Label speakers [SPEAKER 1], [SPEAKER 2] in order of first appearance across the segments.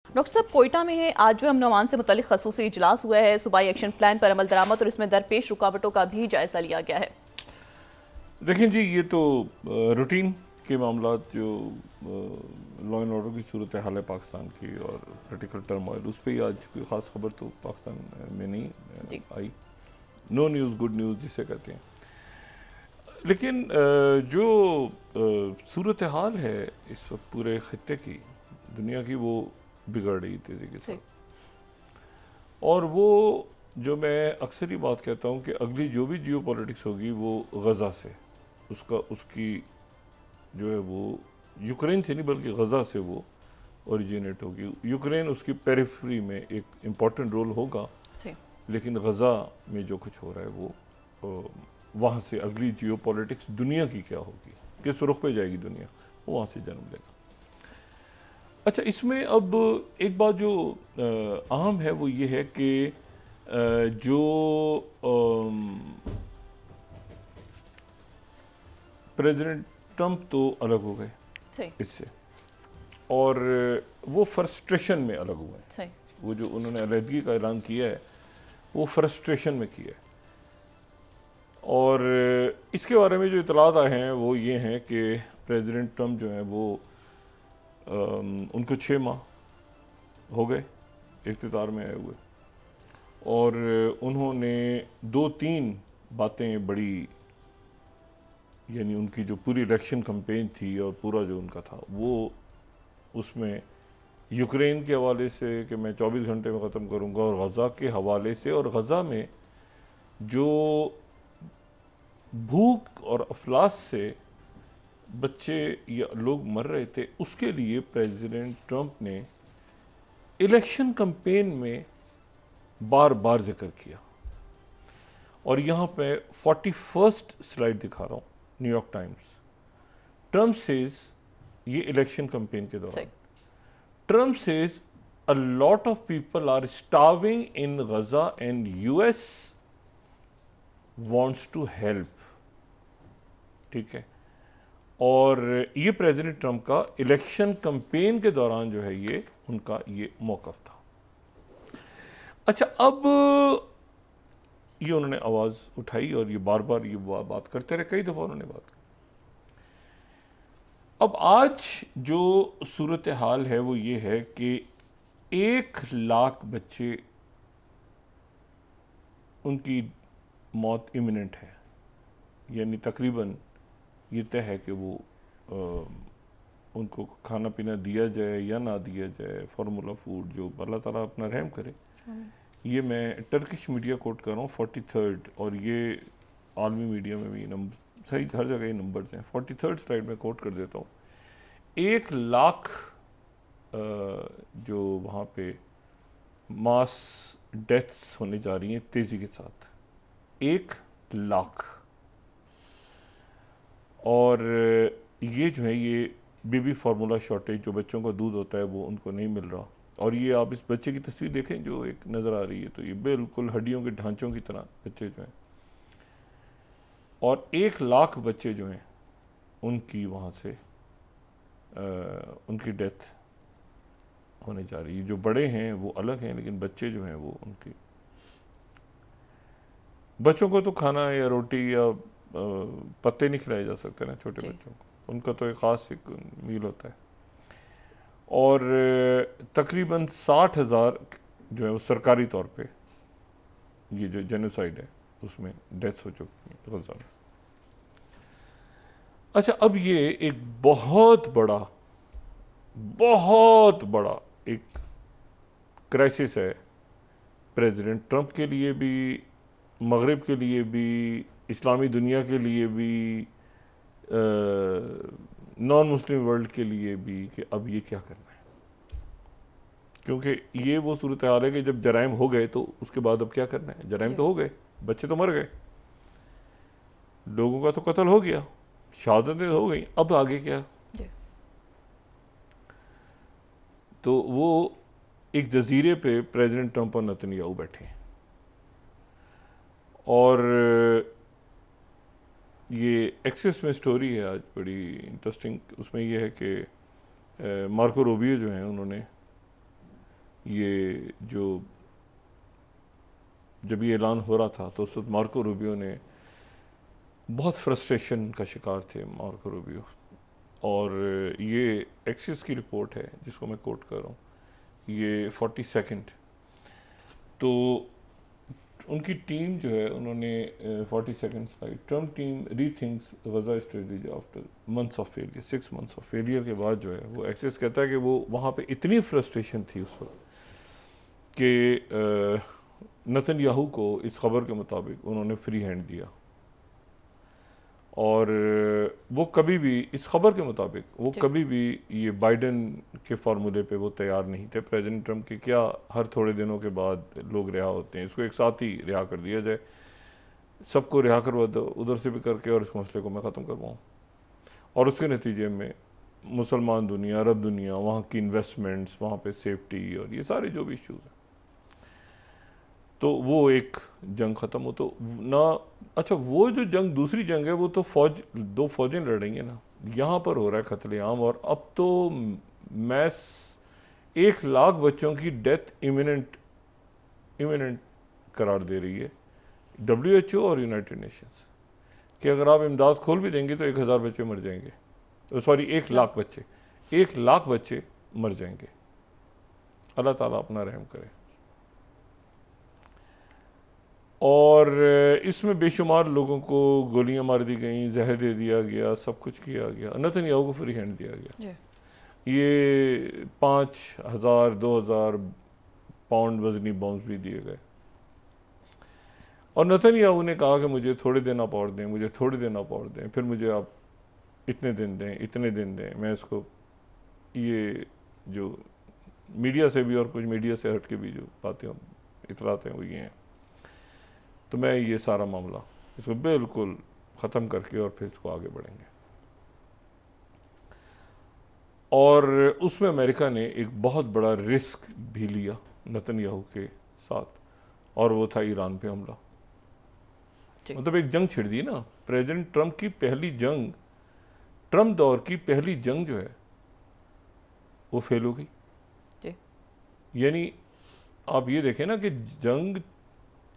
[SPEAKER 1] Doctor साहब, कोयटा में है आज जो अमन अमान से मुतालिक खसूसी इजलास हुआ है। सूबाई एक्शन प्लान पर अमल दरामद और इसमें दरपेश रुकावटों का भी जायजा लिया गया है।
[SPEAKER 2] देखें जी, ये तो रूटीन के मामला जो लॉ एंड ऑर्डर की सूरत हाल है पाकिस्तान की और पोलिटिकल टर्मोइल, उस पर ही आज कोई ख़ास खबर तो पाकिस्तान में नहीं आई। नो न्यूज़ गुड न्यूज़ जिसे कहते हैं। लेकिन जो सूरत हाल है इस वक्त पूरे खत्ते की, दुनिया की, वो बिगड़ रही तेज़ी के साथ। और वो जो मैं अक्सर ही बात कहता हूँ कि अगली जो भी जियो पॉलिटिक्स होगी वो गज़ा से, उसकी जो है वो यूक्रेन से नहीं बल्कि गज़ा से वो ओरिजिनेट होगी। यूक्रेन उसकी पेरिफेरी में एक इम्पॉर्टेंट रोल होगा, लेकिन गज़ा में जो कुछ हो रहा है वो वहाँ से अगली जियो पॉलिटिक्स दुनिया की क्या होगी, किस रुख पे जाएगी दुनिया, वो वहाँ से जन्म लेगा। अच्छा, इसमें अब एक बात जो अहम है वो ये है कि जो प्रेसिडेंट ट्रंप तो अलग हो गए इससे, और वो फ्रस्ट्रेशन में अलग हुए हैं। वो जो उन्होंने अलहदगी का ऐलान किया है वो फ्रस्ट्रेशन में किया है। और इसके बारे में जो इतलात आए हैं वो ये हैं कि प्रेसिडेंट ट्रंप जो हैं वो उनको 6 माह हो गए इख्तियार में आए हुए, और उन्होंने 2-3 बातें बड़ी, यानी उनकी जो पूरी इलेक्शन कैंपेन थी और पूरा जो उनका था वो, उसमें यूक्रेन के हवाले से कि मैं 24 घंटे में ख़त्म करूँगा, और गज़ा के हवाले से, और गज़ा में जो भूख और अफलास से बच्चे या लोग मर रहे थे, उसके लिए प्रेसिडेंट ट्रंप ने इलेक्शन कैंपेन में बार बार जिक्र किया। और यहाँ पे 41st स्लाइड दिखा रहा हूँ, न्यूयॉर्क टाइम्स। ट्रंप सेज, ये इलेक्शन कैंपेन के दौरान, Trump says a lot of people are starving in Gaza and US wants to help। ठीक है, और ये प्रेसिडेंट ट्रंप का इलेक्शन कैंपेन के दौरान जो है ये उनका ये मौक़िफ़ था। अच्छा, अब ये उन्होंने आवाज़ उठाई और ये बार बार ये बात करते रहे, कई दफ़ा उन्होंने बात की। अब आज जो सूरत हाल है वो ये है कि 1 लाख बच्चे, उनकी मौत इमिनेंट है, यानी तकरीबन ये तय है कि वो उनको खाना पीना दिया जाए या ना दिया जाए, फार्मूला फूड, जो अल्लाह ताला अपना रहम करे। ये मैं टर्किश मीडिया कोट कर रहा हूँ, 43rd, और ये आलमी मीडिया में भी नंबर सही, हर जगह ये नंबर्स हैं। 43rd स्लाइड में कोट कर देता हूँ। 1 लाख जो वहाँ पे मास डेथ्स होने जा रही हैं तेज़ी के साथ, 1 लाख। और ये जो है ये बेबी फार्मूला शॉर्टेज, जो बच्चों का दूध होता है वो उनको नहीं मिल रहा। और ये आप इस बच्चे की तस्वीर देखें जो एक नज़र आ रही है, तो ये बिल्कुल हड्डियों के ढांचों की तरह बच्चे जो हैं, और 1 लाख बच्चे जो हैं उनकी वहाँ से उनकी डेथ होने जा रही है। जो बड़े हैं वो अलग हैं, लेकिन बच्चे जो हैं वो उनकी, बच्चों को तो खाना या रोटी या पत्ते नहीं खिलाए जा सकते ना छोटे बच्चों को, उनका तो एक ख़ास एक मील होता है। और तकरीबन 60,000 जो है वो सरकारी तौर पे ये जो जेनोसाइड है उसमें डेथ्स हो चुकी हैं गज़ा में। अच्छा, अब ये एक बहुत बड़ा एक क्राइसिस है प्रेसिडेंट ट्रंप के लिए भी, मगरिब के लिए भी, इस्लामी दुनिया के लिए भी, नॉन मुस्लिम वर्ल्ड के लिए भी, कि अब ये क्या करना है। क्योंकि ये वो सूरत हाल है कि जब जराइम हो गए तो उसके बाद अब क्या करना है। जराइम तो हो गए, बच्चे तो मर गए, लोगों का तो कत्ल हो गया, शहादतें हो गई, अब आगे क्या। तो वो एक जजीरे पे प्रेसिडेंट ट्रंप और नेतन्याहू बैठे हैं, और ये एक्सेस में स्टोरी है आज बड़ी इंटरेस्टिंग। उसमें ये है कि मार्को रूबियो जो हैं उन्होंने ये जो जब ये ऐलान हो रहा था तो उस वक्त मार्को रूबियो ने बहुत फ्रस्ट्रेशन का शिकार थे मार्को रूबियो। और ये एक्सिस की रिपोर्ट है जिसको मैं कोट कर रहा हूँ, ये 42nd। तो उनकी टीम जो है उन्होंने 42nd slide, Trump team rethinks Gaza strategy after months of failure, 6 months of failure के बाद जो है वो एक्सेस कहता है कि वो वहाँ पे इतनी फ्रस्ट्रेशन थी उस वक्त कि नेतन्याहू को इस खबर के मुताबिक उन्होंने फ्री हैंड दिया। और वो कभी भी इस खबर के मुताबिक वो कभी भी ये बाइडेन के फार्मूले पे वो तैयार नहीं थे। प्रेसिडेंट ट्रम्प के क्या हर थोड़े दिनों के बाद लोग रिहा होते हैं, इसको एक साथ ही रिहा कर दिया जाए, सबको रिहा करवा दो उधर से भी करके और इस मसले को मैं ख़त्म करवाऊँ। और उसके नतीजे में मुसलमान दुनिया, अरब दुनिया, वहाँ की इन्वेस्टमेंट्स, वहाँ पे सेफ्टी और ये सारे जो भी इश्यूज़ हैं, तो वो एक जंग ख़त्म हो तो ना। अच्छा, वो जो जंग दूसरी जंग है वो तो दो फौजें लड़ रही हैं ना, यहाँ पर हो रहा है कत्लेआम। और अब तो मैस 1 लाख बच्चों की डेथ इमिनेंट करार दे रही है WHO और यूनाइटेड नेशंस कि अगर आप इमदाद खोल भी देंगे तो 1000 बच्चे मर जाएंगे, सॉरी 1 लाख बच्चे, 1 लाख बच्चे मर जाएंगे। अल्लाह ताला अपना रहम करे। और इसमें बेशुमार लोगों को गोलियां मार दी गई, जहर दे दिया गया, सब कुछ किया गया। नेतन्याहू को फ्री हैंड दिया गया। ये 5000 2000 पाउंड वजनी बॉम्ब्स भी दिए गए। और नेतन्याहू ने कहा कि मुझे थोड़े दिन आप और दें, मुझे थोड़े दिन आप और दें, फिर मुझे आप इतने दिन दें, इतने दिन दें। मैं इसको, ये जो मीडिया से भी और कुछ मीडिया से हट के भी जो बातें इतलात हैं वो ये हैं। तो मैं ये सारा मामला इसको बिल्कुल ख़त्म करके और फिर इसको आगे बढ़ेंगे। और उसमें अमेरिका ने एक बहुत बड़ा रिस्क भी लिया नेतन्याहू के साथ, और वो था ईरान पे हमला। मतलब एक जंग छिड़ दी ना। प्रेसिडेंट ट्रम्प की पहली जंग, ट्रम्प दौर की पहली जंग जो है वो फेल हो गई। यानी आप ये देखें ना कि जंग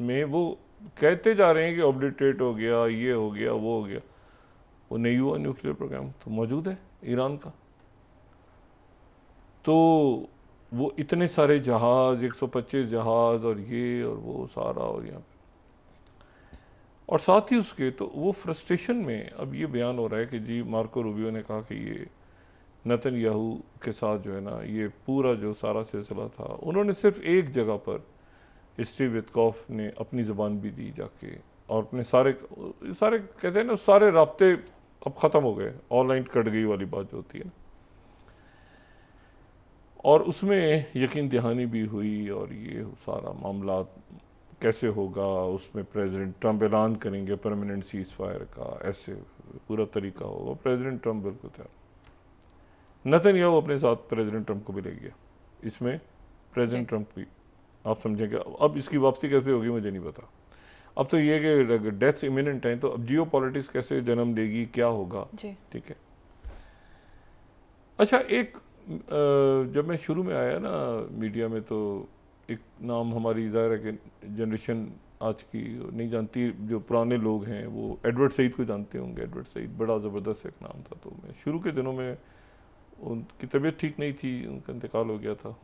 [SPEAKER 2] में वो कहते जा रहे हैं कि ऑब्लिटरेट हो गया, ये हो गया, वो हो गया, वो नहीं हुआ। न्यूक्लियर प्रोग्राम तो मौजूद है ईरान का। तो वो इतने सारे जहाज़, 125 जहाज़ और ये और वो सारा, और यहाँ पे और साथ ही उसके तो वो फ्रस्ट्रेशन में अब ये बयान हो रहा है कि जी मार्को रूबियो ने कहा कि ये नेतन्याहू के साथ जो है ना, ये पूरा जो सारा सिलसिला था, उन्होंने सिर्फ एक जगह पर स्टीव विटकॉफ ने अपनी ज़बान भी दी जाके, और अपने सारे कहते हैं ना, सारे राब्ते अब ख़त्म हो गए, ऑनलाइन कट गई वाली बात जो होती है ना। और उसमें यकीन दहानी भी हुई, और ये सारा मामला कैसे होगा, उसमें प्रेसिडेंट ट्रम्प ऐलान करेंगे परमानेंट सीज़ फायर का, ऐसे पूरा तरीका होगा। प्रेसिडेंट ट्रम्प बिल्कुल तैयार, नेतन्याहू अपने साथ प्रेसिडेंट ट्रम्प को भी ले गया इसमें। प्रेसिडेंट ट्रम्प की आप समझेंगे। अब इसकी वापसी कैसे होगी मुझे नहीं पता। अब तो ये कि डेथ्स इमिनेंट हैं, तो अब जियो पॉलिटिक्स कैसे जन्म देगी, क्या होगा, ठीक है। अच्छा, एक जब मैं शुरू में आया ना मीडिया में, तो एक नाम हमारी ज़ाहिर है कि जनरेशन आज की नहीं जानती, जो पुराने लोग हैं वो एडवर्ड सईद को जानते होंगे। एडवर्ड सईद बड़ा ज़बरदस्त एक नाम था। तो मैं शुरू के दिनों में, उनकी तबीयत ठीक नहीं थी, उनका इंतकाल हो गया था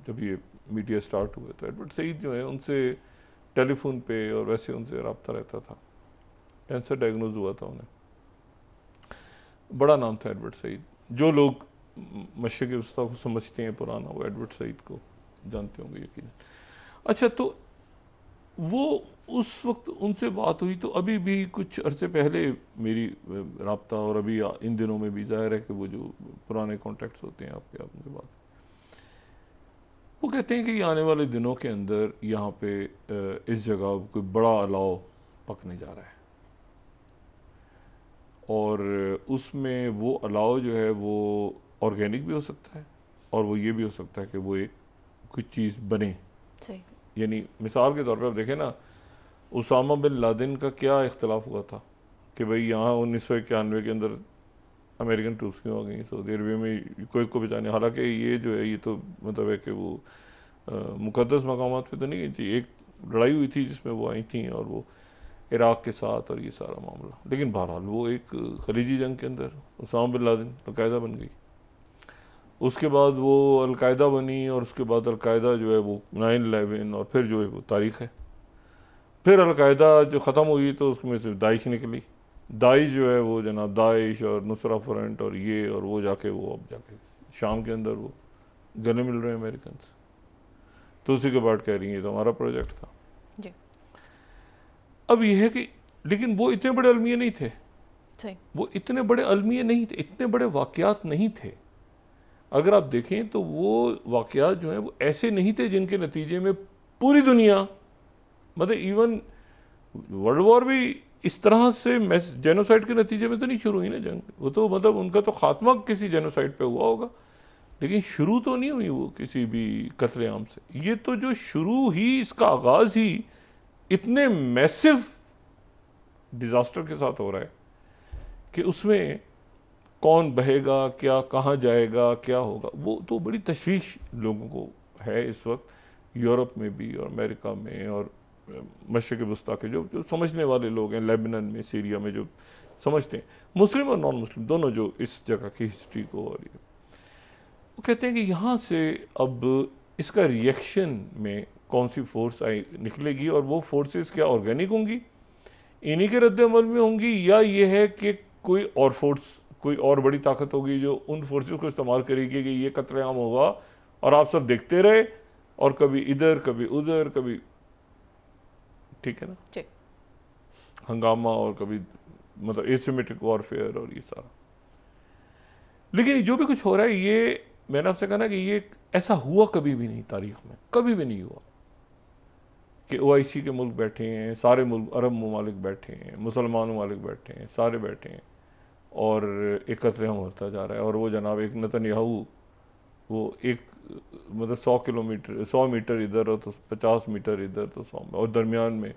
[SPEAKER 2] जब ये मीडिया स्टार्ट हुए। तो एडवर्ड सईद जो है उनसे टेलीफोन पे और वैसे उनसे रब्ता रहता था। कैंसर डायग्नोज हुआ था उन्हें। बड़ा नाम था एडवर्ड सईद। जो लोग मशरिक़ वस्ता को समझते हैं पुराना, वो एडवर्ड सईद को जानते होंगे यकीन। अच्छा, तो वो उस वक्त उनसे बात हुई, तो अभी भी कुछ अरसे पहले मेरी रब्ता, और अभी इन दिनों में भी ज़ाहिर है कि वो जो पुराने कॉन्टैक्ट्स होते हैं आपके, आप उनसे बात, वो कहते हैं कि आने वाले दिनों के अंदर यहाँ पे इस जगह कोई बड़ा अलाव पकने जा रहा है, और उसमें वो अलाव जो है वो ऑर्गेनिक भी हो सकता है, और वो ये भी हो सकता है कि वो एक कुछ चीज़ बने। यानी मिसाल के तौर पे आप देखें ना, उसामा बिन लादेन का क्या इख्तलाफ हुआ था कि भाई यहाँ 1991 के अंदर अमेरिकन ट्रूप्स क्यों आ गई सऊदी अरबिया में कुवैत को बचाने। हालांकि ये जो है ये तो मतलब है कि वो मुकद्दस मकामात पे तो नहीं गई थी। एक लड़ाई हुई थी जिसमें वो आई थी और वो इराक़ के साथ और ये सारा मामला, लेकिन बहरहाल वो एक खलीजी जंग के अंदर उसामा बिन लादेन अलकायदा बन गई। उसके बाद वो अलकायदा बनी और उसके बाद अलकायदा जो है वो 9/11 और फिर जो है वो तारीख़ है। फिर अलकायदा जो ख़त्म हुई तो उसमें से दाइश निकली। दाइश जो है वो जनाब दाइश और नुसरा फ्रंट और ये और वो जाके वो अब जाके शाम के अंदर वो गले मिल रहे हैं अमेरिकन से। तो उसी के बाद कह रही है तो हमारा प्रोजेक्ट था
[SPEAKER 1] जी।
[SPEAKER 2] अब ये है कि लेकिन वो इतने बड़े अलमिया नहीं थे।
[SPEAKER 1] सही।
[SPEAKER 2] वो इतने बड़े अलमिया नहीं थे, इतने बड़े वाक़यात नहीं थे। अगर आप देखें तो वो वाक़यात जो हैं वो ऐसे नहीं थे जिनके नतीजे में पूरी दुनिया, मतलब इवन वर्ल्ड वॉर भी इस तरह से जेनोसाइड के नतीजे में तो नहीं शुरू हुई ना जंग। वो तो मतलब उनका तो खात्मा किसी जेनोसाइड पे हुआ होगा, लेकिन शुरू तो नहीं हुई वो किसी भी कत्लेआम से। ये तो जो शुरू ही, इसका आगाज़ ही इतने मैसिव डिज़ास्टर के साथ हो रहा है कि उसमें कौन बहेगा, क्या कहाँ जाएगा, क्या होगा, वो तो बड़ी तशवीश लोगों को है इस वक्त यूरोप में भी और अमेरिका में और मशरिक़ वस्ता के जो समझने वाले लोग हैं, लेबनान में, सीरिया में जो समझते हैं, मुस्लिम और नॉन मुस्लिम दोनों जो इस जगह की हिस्ट्री को। और ये वो कहते हैं कि यहाँ से अब इसका रिएक्शन में कौन सी फोर्स आई निकलेगी और वो फोर्सेस क्या ऑर्गेनिक होंगी, इन्हीं के रद्द-ए-अमल में होंगी, या ये है कि कोई और फोर्स, कोई और बड़ी ताकत होगी जो उन फोर्सेस को इस्तेमाल करेगी कि ये कत्लेआम होगा और आप सब देखते रहे और कभी इधर कभी उधर कभी, ठीक है ना, हंगामा, और कभी मतलब एसिमेट्रिक वॉरफेयर और ये सारा। लेकिन जो भी कुछ हो रहा है ये मैंने आपसे कहा ना कि ये ऐसा हुआ कभी भी नहीं तारीख में, कभी भी नहीं हुआ कि OIC के मुल्क बैठे हैं, सारे मुल्क अरब ममालिक बैठे हैं, मुसलमान ममालिक बैठे हैं, सारे बैठे हैं और एक कत्लेआम होता जा रहा है। और वो जनाब एक नेतन्याहू वो एक मतलब 100 मीटर इधर और तो 50 मीटर इधर तो 100 और दरमियान में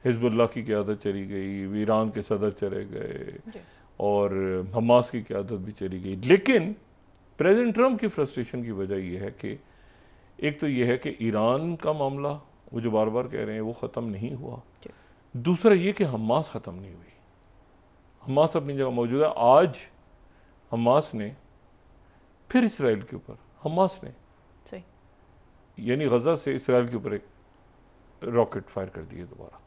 [SPEAKER 2] हिजबुल्लाह की क़यादत चली गई, ईरान के सदर चले गए और हमास की क़यादत भी चली गई। लेकिन प्रेसिडेंट ट्रंप की फ्रस्ट्रेशन की वजह यह है कि एक तो यह है कि ईरान का मामला वो जो बार बार कह रहे हैं वो ख़त्म नहीं हुआ, दूसरा ये कि हमास ख़त्म नहीं हुई। हमास अपनी जगह मौजूद है। आज हमास ने फिर इसराइल के ऊपर, हमास ने यानी गजा से इसराइल के ऊपर एक रॉकेट फायर कर दिए दोबारा,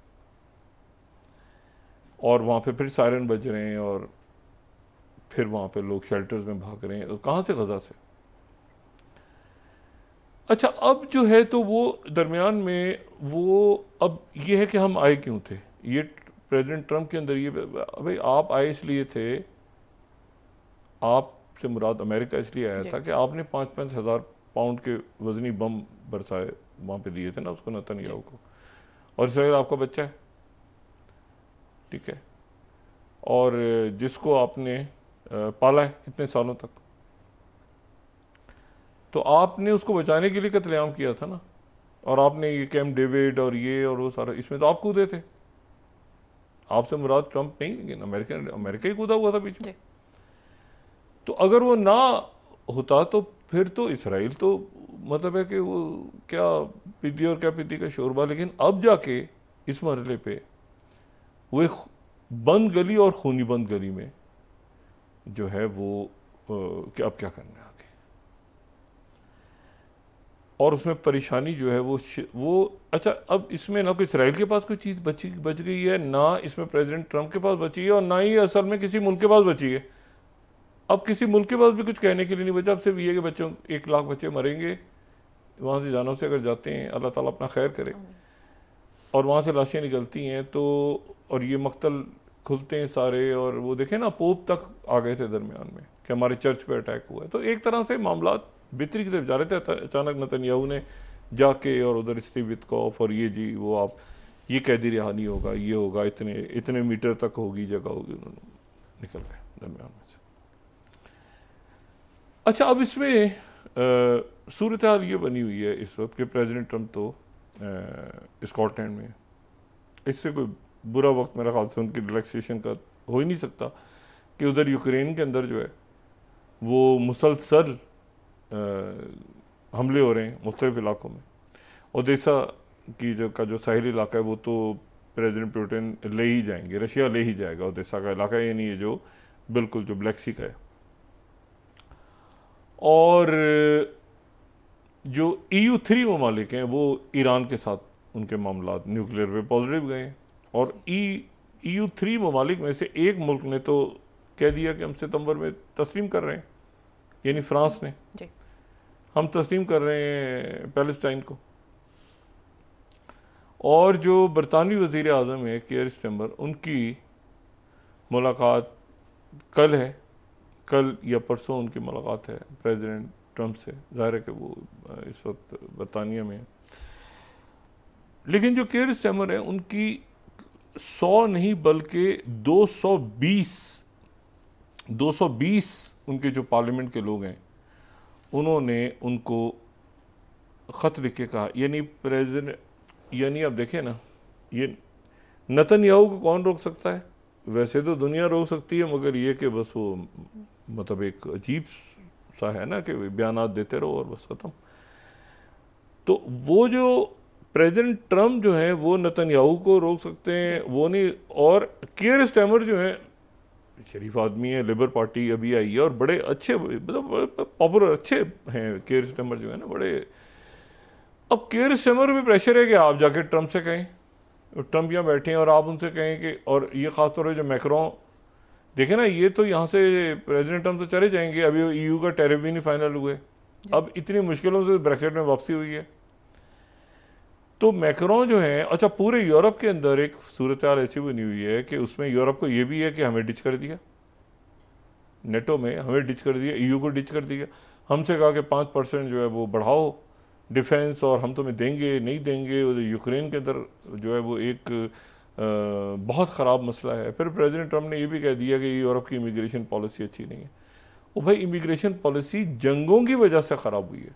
[SPEAKER 2] और वहाँ पे फिर सायरन बज रहे हैं और फिर वहाँ पे लोग शेल्टर्स में भाग रहे हैं। कहाँ से? गजा से। अच्छा, अब जो है तो वो दरमियान में वो अब ये है कि हम आए क्यों थे, ये प्रेसिडेंट ट्रंप के अंदर ये भाई आप आए इसलिए थे, आपसे मुराद अमेरिका इसलिए आया था कि आपने 5-5 हज़ार पाउंड के वजनी बम बरसाए वहाँ पे दिए थे ना उसको, नेतन्याहू को, और इसराइल आपका बच्चा है, ठीक है, और जिसको आपने पाला है इतने सालों तक, तो आपने उसको बचाने के लिए कत्लेआम किया था ना। और आपने ये कैम्प डेविड और ये और वो सारा, इसमें तो आप कूदे थे, आपसे मुराद ट्रंप नहीं, लेकिन अमेरिका ही कूदा हुआ था बीच में। तो अगर वो ना होता तो फिर तो इसराइल तो मतलब है कि वो क्या पीती और क्या पीती का शोरबा। लेकिन अब जाके इस मरहले पे वो एक बंद गली और खूनी बंद गली में जो है वो कि अब क्या करना है आगे, और उसमें परेशानी जो है वो अच्छा, अब इसमें ना कोई इसराइल के पास कोई चीज़ बच गई है, ना इसमें प्रेसिडेंट ट्रंप के पास बची है, और ना ही असल में किसी मुल्क के पास बची है। अब किसी मुल्क के पास भी कुछ कहने के लिए नहीं बचा। अब सिर्फ ये कि बच्चों 1 लाख बच्चे मरेंगे वहाँ से, जानों से अगर जाते हैं, अल्लाह ताला अपना खैर करे, और वहाँ से लाशें निकलती हैं तो, और ये मकतल खुलते हैं सारे, और वो देखें ना पोप तक आ गए थे दरमियान में कि हमारे चर्च पे अटैक हुआ है। तो एक तरह से मामला बेहतरी की तरफ जा रहे थे। अचानक नेतन्याहू ने जाके और उधर स्टीव विटकॉफ और ये जी वो आप ये कैदी रिहानी होगा, ये होगा, इतने मीटर तक होगी जगह होगी, उन्होंने निकल गए दरमियान में से। अच्छा, अब इसमें सूरत हाल ये बनी हुई है इस वक्त कि प्रेसिडेंट ट्रंप तो स्कॉटलैंड में, इससे कोई बुरा वक्त मेरा ख्याल से उनकी रिलैक्सेशन का हो ही नहीं सकता कि उधर यूक्रेन के अंदर जो है वो मुसलसल हमले हो रहे हैं मुख्तलिफ इलाकों में। ओदेसा की जो साहिली इलाका है वो तो प्रेसिडेंट पुतिन ले ही जाएंगे, रशिया ले ही जाएगा ओदेसा का इलाका, ये नहीं है जो बिल्कुल जो ब्लैक सी का है। और जो EU3 ममालिक हैं वो ईरान के साथ उनके मामला न्यूक्लियर पे पॉजिटिव गए हैं। और EU3 ममालिक में से एक मुल्क ने तो कह दिया कि हम सितंबर में तस्लीम कर रहे हैं, यानी फ्रांस ने
[SPEAKER 1] जी।
[SPEAKER 2] हम तस्लीम कर रहे हैं पैलेस्टाइन को। और जो बरतानवी वज़ीर आज़म है कीयर स्टारमर, उनकी मुलाकात कल है, कल या परसों उनकी मुलाकात है प्रेसिडेंट ट्रंप से। ज़ाहिर है कि वो इस वक्त बरतानिया में है। लेकिन जो कीयर स्टारमर है उनकी 100 नहीं बल्कि 220 उनके जो पार्लियामेंट के लोग हैं उन्होंने उनको ख़त लिख के कहा, यानी प्रेसिडेंट, यानी आप देखें ना, ये नेतन्याहू को कौन रोक सकता है? वैसे तो दुनिया रोक सकती है, मगर ये कि बस वो मतलब एक अजीब सा है ना कि बयानात देते रहो और बस ख़त्म। तो वो जो प्रेसिडेंट ट्रम्प जो है वो नेतन्याहू को रोक सकते हैं, वो नहीं। और कीयर स्टारमर जो है शरीफ आदमी है, लेबर पार्टी अभी आई है और बड़े अच्छे, मतलब पॉपुलर अच्छे हैं कीयर स्टारमर जो है ना, बड़े। अब कीयर स्टारमर में प्रेशर है कि आप जाके ट्रंप से कहें, ट्रंप यहाँ बैठे हैं और आप उनसे कहें कि, और ये खासतौर पर जो मैक्रोन देखे ना, ये तो यहाँ से प्रेसिडेंट ट्रंप तो चले जाएंगे, अभी EU का टैरिफ भी नहीं फाइनल हुए, अब इतनी मुश्किलों से ब्रेक्सिट में वापसी हुई है। तो मैक्रोन जो है, अच्छा पूरे यूरोप के अंदर एक सूरत हाल ऐसी बनी हुई है कि उसमें यूरोप को ये भी है कि हमें डिच कर दिया, नेटो में हमें डिच कर दिया, EU को डिच कर दिया, हमसे कहा कि 5% जो है वो बढ़ाओ डिफेंस और हम तुम्हें देंगे नहीं देंगे। यूक्रेन के अंदर जो है वो एक बहुत ख़राब मसला है। फिर प्रेसिडेंट ट्रंप ने ये भी कह दिया कि यूरोप की इमिग्रेशन पॉलिसी अच्छी नहीं है। वो भाई इमिग्रेशन पॉलिसी जंगों की वजह से ख़राब हुई है,